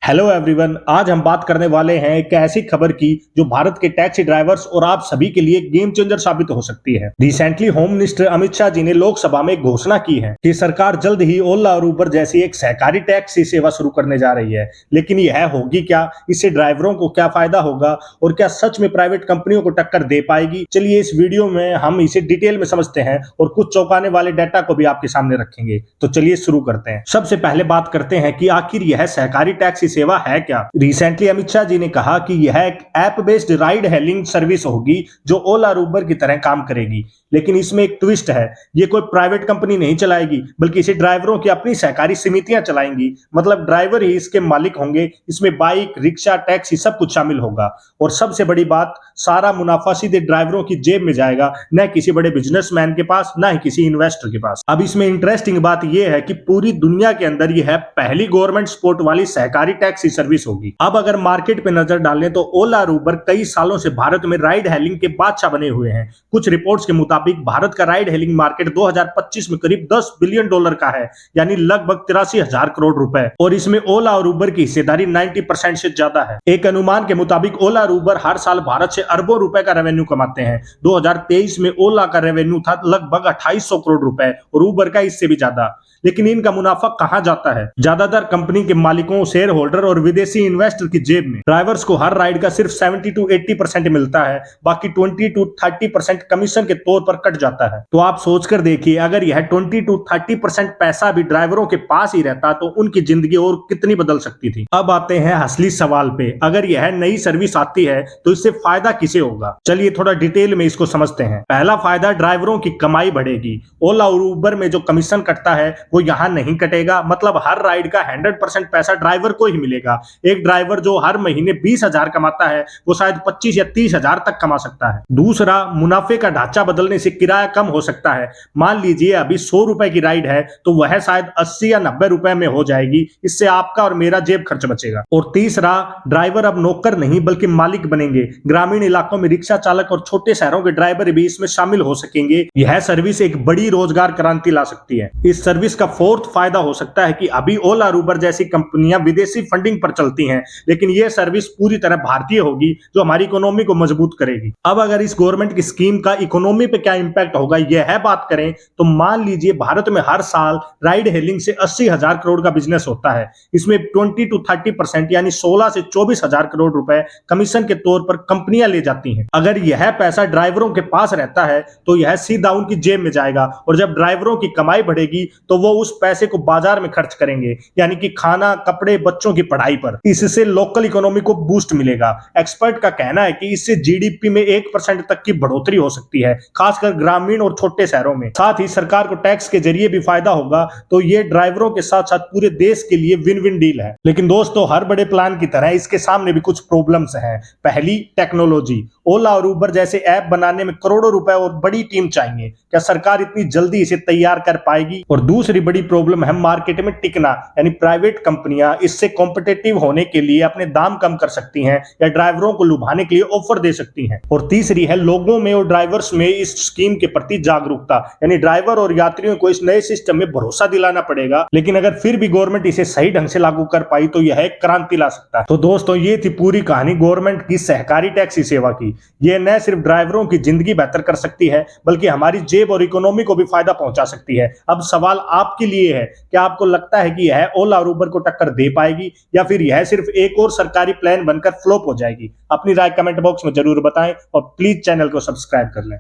Hello everyone, आज हम बात करने वाले हैं एक ऐसी खबर की जो भारत के टैक्सी ड्राइवर्स और आप सभी के लिए गेम चेंजर साबित हो सकती है। Recently home minister Amit Shah ji ने लोकसभा में घोषणा की है कि सरकार जल्द ही ओला और उबर जैसी एक सहकारी टैक्सी सेवा शुरू करने जा रही है। लेकिन यह होगी क्या, इससे ड्राइवरों को क्या फायदा होगा और क्या सच में प्राइवेट कंपनियों को टक्कर दे पाएगी? चलिए इस वीडियो में हम इसे डिटेल में समझते हैं और कुछ चौंकाने वाले डाटा को भी आपके सामने रखेंगे। तो चलिए शुरू करते हैं। सबसे पहले बात करते हैं कि आखिर यह सहकारी टैक्सी सेवा है क्या। रिसेंटली अमित शाह जी ने कहा कि यह एक app based ride hailing service होगी जो ओला और उबर की तरह काम करेगी। लेकिन इसमें एक ट्विस्ट है, ये कोई प्राइवेट कंपनी नहीं चलाएगी बल्कि इसे ड्राइवरों की अपनी सहकारी समितियां चलाएंगी। मतलब ड्राइवर ही इसके मालिक होंगे। इसमें बाइक, रिक्शा, टैक्सी सब कुछ शामिल होगा। और सबसे बड़ी बात, सारा मुनाफा सीधे ड्राइवरों की जेब में जाएगा, न किसी बड़े बिजनेसमैन के पास, न ही किसी इन्वेस्टर के पास। अब इसमें इंटरेस्टिंग बात यह है कि पूरी दुनिया के अंदर यह पहली गवर्नमेंट सपोर्ट वाली सहकारी टैक्सी सर्विस होगी। अब अगर मार्केट पे नजर डालें तो ओला और उबर कई सालों से भारत में राइड हेलिंग के बादशाह बने हुए हैं। कुछ रिपोर्ट्स के मुताबिक भारत का राइड हेलिंग मार्केट 2025 में करीब $10 बिलियन का है, यानी लगभग 83,000 करोड़ रुपए। और इसमें ओला और उबर की हिस्सेदारी 90% से ज्यादा है। एक अनुमान के मुताबिक ओला और उबर हर साल भारत से अरबों रुपए का रेवेन्यू कमाते हैं। 2023 में ओला का रेवेन्यू था लगभग 2800 करोड़ रुपए और उबर का इससे भी ज्यादा। लेकिन इनका मुनाफा कहां जाता है? ज्यादातर कंपनी के मालिकों, शेयर होल्डर और विदेशी इन्वेस्टर की जेब में। ड्राइवर्स को हर राइड का सिर्फ 70 to 80% मिलता है, बाकी 20 to 30% कमीशन के तौर पर कट जाता है। तो आप सोचकर देखिए, अगर यह 20 to 30% पैसा भी ड्राइवरों के पास ही रहता तो उनकी जिंदगी और कितनी बदल सकती थी। अब आते हैं असली सवाल पे, अगर यह नई सर्विस आती है तो इससे फायदा किसे होगा? चलिए थोड़ा डिटेल में इसको समझते हैं। पहला फायदा, ड्राइवरों की कमाई बढ़ेगी। ओला और उबर में जो कमीशन कटता है वो यहां नहीं कटेगा। मतलब हर राइड का 100% पैसा ड्राइवर को ही मिलेगा। एक ड्राइवर जो हर महीने 20,000 कमाता है वो शायद 25 या 30,000 तक कमा सकता है। दूसरा, मुनाफे का ढांचा बदलने से किराया कम हो सकता है। मान लीजिए अभी 100 रुपए की राइड है तो वह शायद 80 या 90 रुपए में हो जाएगी। इससे आपका और मेरा जेब खर्च बचेगा। और तीसरा, ड्राइवर अब नौकर नहीं बल्कि मालिक बनेंगे। ग्रामीण इलाकों में रिक्शा चालक और छोटे शहरों के ड्राइवर भी इसमें शामिल हो सकेंगे। यह सर्विस एक बड़ी रोजगार क्रांति ला सकती है। इस सर्विस का फोर्थ फायदा हो सकता है कि अभी ओला और उबर जैसी कंपनियां विदेशी फंडिंग पर चलती हैं, लेकिन यह सर्विस पूरी तरह भारतीय होगी जो हमारी इकोनॉमी को मजबूत करेगी। अब अगर इस गवर्नमेंट की स्कीम का इकोनॉमी पे क्या इंपैक्ट होगा यह बात करें तो मान लीजिए भारत में हर साल राइड हेलिंग से 80,000 करोड़ का बिजनेस होता है। इसमें 20 to 30% यानी 16 से 24,000 करोड़ रुपए कमीशन के तौर पर कंपनियां ले जाती हैं। अगर यह पैसा ड्राइवरों के पास रहता है तो यह सीधा उनकी जेब में जाएगा और जब ड्राइवरों की कमाई बढ़ेगी तो वो उस पैसे को बाजार में खर्च करेंगे, यानी कि खाना, कपड़े, बच्चों की पढ़ाई पर। इससे लोकल इकोनॉमी को बूस्ट मिलेगा। एक्सपर्ट का कहना है कि इससे जीडीपी में 1% तक की बढ़ोतरी हो सकती है, खासकर ग्रामीण और छोटे शहरों में। साथ ही सरकार को टैक्स के जरिए भी फायदा होगा। तो ये ड्राइवरों के साथ साथ पूरे देश के लिए विन विन डील है। लेकिन दोस्तों, हर बड़े प्लान की तरह इसके सामने भी कुछ प्रॉब्लम्स हैं। पहली, टेक्नोलॉजी। ओला और उबर जैसे ऐप बनाने में करोड़ों रुपए और बड़ी टीम चाहिए। क्या सरकार इतनी जल्दी इसे तैयार कर पाएगी? और दूसरी बड़ी प्रॉब्लम है मार्केट में टिकना, यानी प्राइवेट कंपनियां इससे कॉम्पिटिटिव होने के लिए अपने दाम कम कर सकती हैं या ड्राइवरों को लुभाने के लिए ऑफर दे सकती हैं। और तीसरी है लोगों में और ड्राइवर्स में इस स्कीम के प्रति जागरूकता, यानी ड्राइवर और यात्रियों को इस नए सिस्टम में भरोसा दिलाना पड़ेगा। लेकिन अगर फिर भी गवर्नमेंट इसे सही ढंग से लागू कर पाई तो यह एक क्रांति ला सकता है। तो दोस्तों, ये थी पूरी कहानी गवर्नमेंट की सहकारी टैक्सी सेवा की। यह न सिर्फ ड्राइवरों की जिंदगी बेहतर कर सकती है बल्कि हमारी जेब और इकोनॉमी को भी फायदा पहुंचा सकती है। अब सवाल आपके लिए है, क्या आपको लगता है कि यह ओला और उबर को टक्कर दे पाएगी या फिर यह सिर्फ एक और सरकारी प्लान बनकर फ्लॉप हो जाएगी? अपनी राय कमेंट बॉक्स में जरूर बताएं और प्लीज चैनल को सब्सक्राइब कर लें।